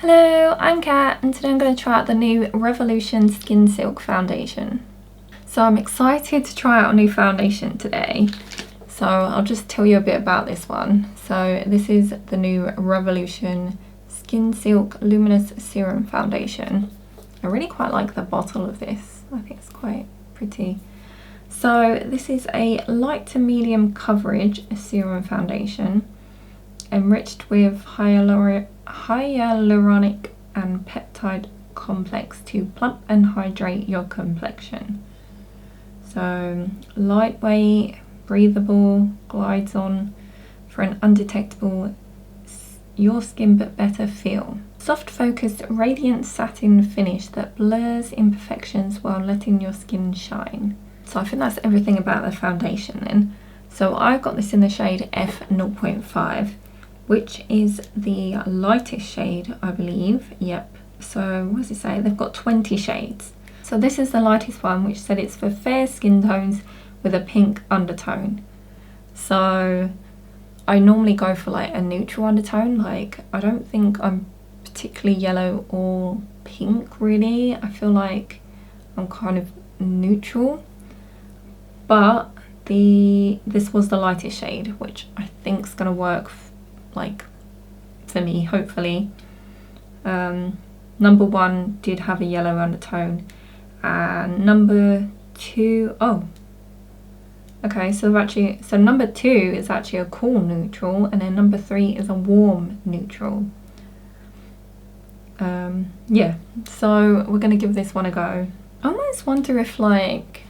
Hello, I'm Kat and today I'm going to try out the new Revolution Skin Silk foundation. So I'm excited to try out a new foundation today. So I'll just tell you a bit about this one. So this is the new Revolution Skin Silk Luminous Serum Foundation. I really quite like the bottle of this. I think it's quite pretty. So this is a light to medium coverage serum foundation enriched with hyaluronic and peptide complex to plump and hydrate your complexion. So lightweight, breathable, glides on for an undetectable your skin but better feel. Soft focused radiant satin finish that blurs imperfections while letting your skin shine. So I think that's everything about the foundation then. So I got this in the shade F0.5, which is the lightest shade, I believe. Yep. So what does it say? They've got 20 shades. So this is the lightest one, which said it's for fair skin tones with a pink undertone. So I normally go for like a neutral undertone. Like I don't think I'm particularly yellow or pink really. I feel like I'm kind of neutral. But this was the lightest shade, which I think is gonna work like for me, hopefully. Number one did have a yellow undertone, and number two, okay, so number two is actually a cool neutral, and then number three is a warm neutral. Yeah, so we're gonna give this one a go. I almost wonder if like,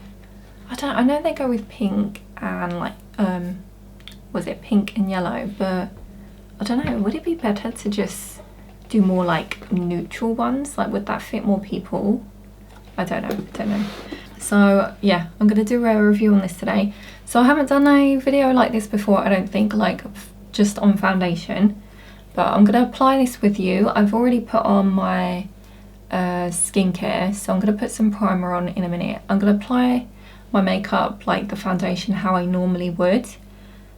I know they go with pink and like, was it pink and yellow, but I don't know, would it be better to just do more like neutral ones? Like would that fit more people? I don't know. So yeah, I'm gonna do a review on this today. So I haven't done a video like this before, I don't think, like just on foundation, but I'm gonna apply this with you. I've already put on my skincare, so I'm gonna put some primer on in a minute. I'm gonna apply my makeup like the foundation how I normally would.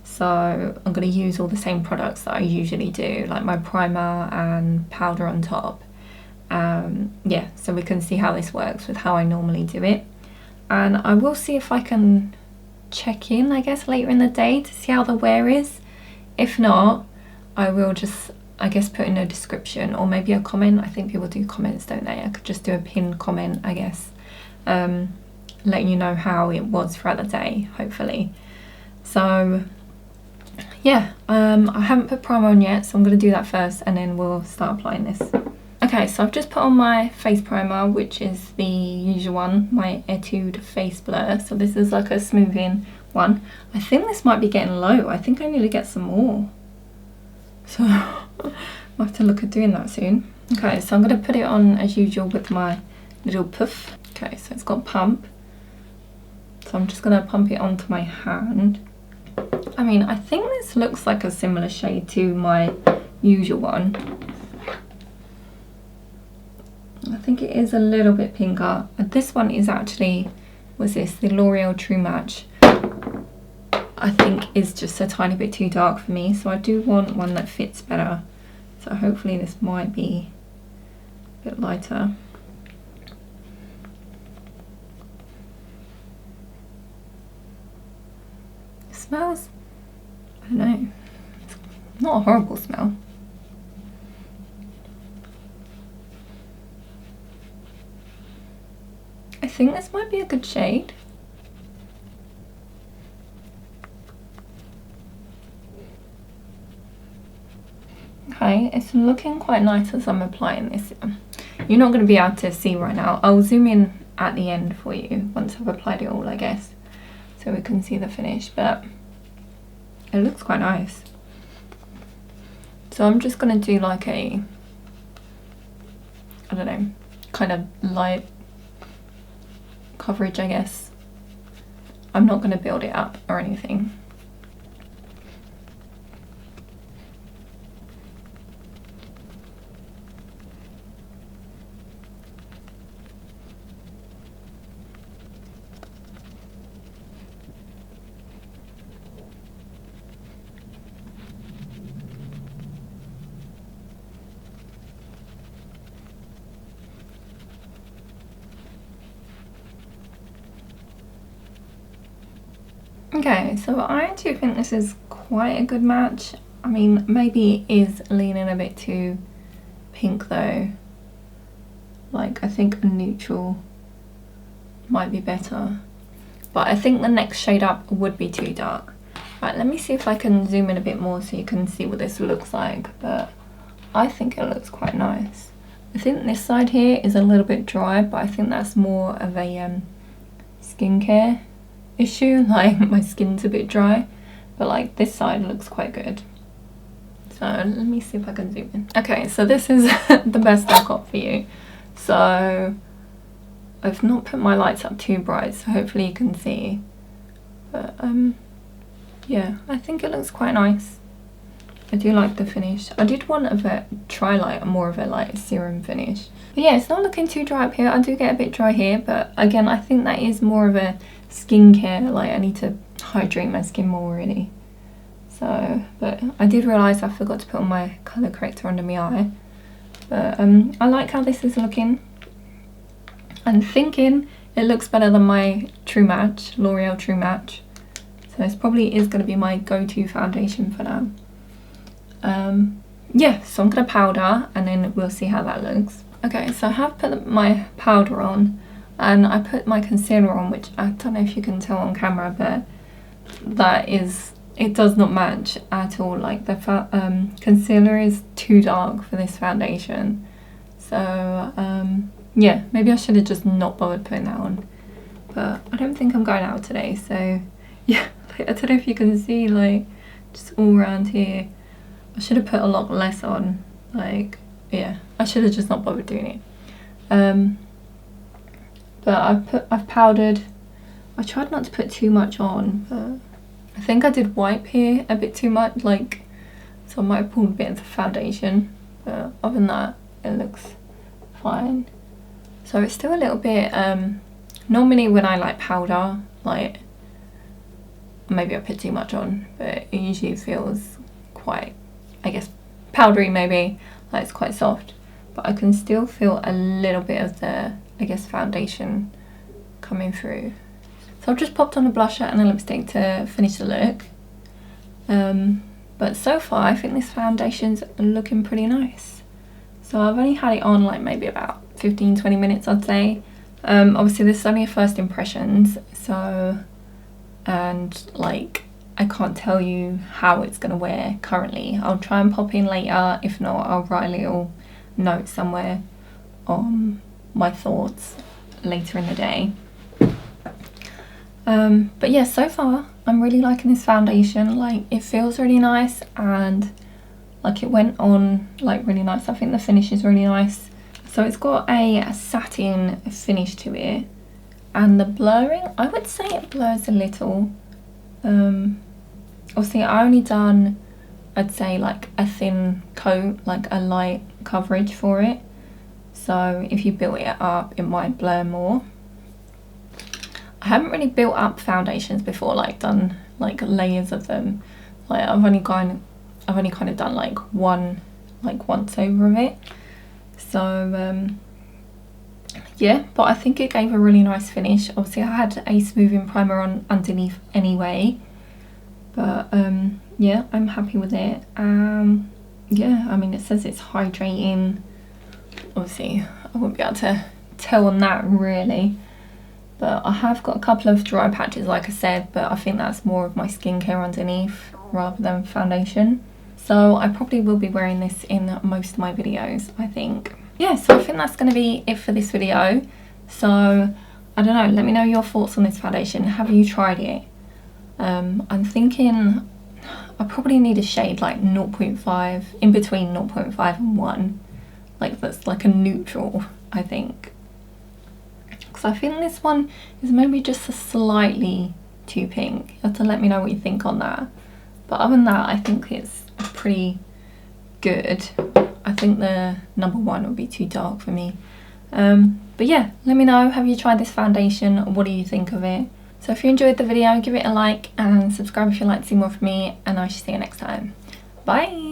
So I'm going to use all the same products that I usually do, like my primer and powder on top. Yeah, so we can see how this works with how I normally do it. And I will see if I can check in, I guess, later in the day to see how the wear is. If not, I will just, I guess, put in a description or maybe a comment. I think people do comments, don't they? I could just do a pinned comment, I guess, letting you know how it was throughout the day, hopefully. So yeah, I haven't put primer on yet, so I'm going to do that first and then we'll start applying this. Okay, so I've just put on my face primer, which is the usual one, my Etude Face Blur. So this is like a smoothing one. I think this might be getting low. I think I need to get some more. So I'll have to look at doing that soon. Okay, so I'm going to put it on as usual with my little puff. Okay, so it's got pump. So I'm just going to pump it onto my hand. I mean, I think this looks like a similar shade to my usual one. I think it is a little bit pinker. This one is actually, what's this? The L'Oreal True Match. I think is just a tiny bit too dark for me, so I do want one that fits better. So hopefully this might be a bit lighter. It smells, I don't know, it's not a horrible smell. I think this might be a good shade. Okay, it's looking quite nice as I'm applying this. You're not going to be able to see right now. I'll zoom in at the end for you once I've applied it all, I guess, so we can see the finish, but it looks quite nice. So I'm just going to do like a, I don't know, kind of light coverage, I guess. I'm not going to build it up or anything. Okay, so I do think this is quite a good match. I mean, maybe it is leaning a bit too pink though. Like, I think a neutral might be better. But I think the next shade up would be too dark. Right, let me see if I can zoom in a bit more so you can see what this looks like. But I think it looks quite nice. I think this side here is a little bit dry, but I think that's more of a skincare issue. Like, my skin's a bit dry, but like this side looks quite good. So let me see if I can zoom in. Okay, so this is the best I've got for you. So I've not put my lights up too bright, so hopefully you can see. But yeah, I think it looks quite nice. I do like the finish. I did want a tri-light, more of a like serum finish. But yeah, it's not looking too dry up here. I do get a bit dry here, but again, I think that is more of a skincare. Like, I need to hydrate my skin more really. So, but I did realise I forgot to put on my colour corrector under my eye. But I like how this is looking. I'm thinking it looks better than my True Match, L'Oreal True Match. So this probably is going to be my go-to foundation for now. Yeah, so I'm going to powder and then we'll see how that looks. Okay, so I have put my powder on and I put my concealer on, which I don't know if you can tell on camera, but that is, it does not match at all. Like, the concealer is too dark for this foundation. So yeah, maybe I should have just not bothered putting that on. But I don't think I'm going out today, so yeah, I don't know if you can see, like, just all around here. I should have put a lot less on. Like, yeah, I should have just not bothered doing it. But I've powdered. I tried not to put too much on, but I think I did wipe here a bit too much, like, so I might have pulled a bit of the foundation. But other than that, it looks fine. So it's still a little bit, normally when I like powder, like, maybe I put too much on, but it usually feels quite, I guess, powdery maybe, like it's quite soft. But I can still feel a little bit of the, I guess, foundation coming through. So I've just popped on a blusher and a lipstick to finish the look. But so far I think this foundation's looking pretty nice. So I've only had it on like maybe about 15-20 minutes, I'd say. Obviously this is only a first impressions, so, and like, I can't tell you how it's gonna wear currently. I'll try and pop in later. If not, I'll write a little note somewhere on my thoughts later in the day. But yeah, so far I'm really liking this foundation. Like, it feels really nice and like it went on like really nice. I think the finish is really nice. So it's got a satin finish to it, and the blurring, I would say it blurs a little. Obviously I only done, I'd say, like a thin coat, like a light coverage for it. So if you built it up, it might blur more. I haven't really built up foundations before, like done like layers of them. Like I've only kind of done like one, like once over of it. So yeah, but I think it gave a really nice finish. Obviously I had a smoothing primer on underneath anyway, but yeah, I'm happy with it. Yeah, I mean, it says it's hydrating. Obviously I wouldn't be able to tell on that really, but I have got a couple of dry patches like I said, but I think that's more of my skincare underneath rather than foundation. So I probably will be wearing this in most of my videos, I think. Yeah, so I think that's going to be it for this video. So I don't know, let me know your thoughts on this foundation. Have you tried it? I'm thinking I probably need a shade like 0.5, in between 0.5 and 1. Like, that's like a neutral, I think. Because I think this one is maybe just a slightly too pink. You have to let me know what you think on that. But other than that, I think it's pretty good. I think the number 1 would be too dark for me. But yeah, let me know, have you tried this foundation? What do you think of it? So if you enjoyed the video, give it a like and subscribe if you'd like to see more from me, and I shall see you next time. Bye!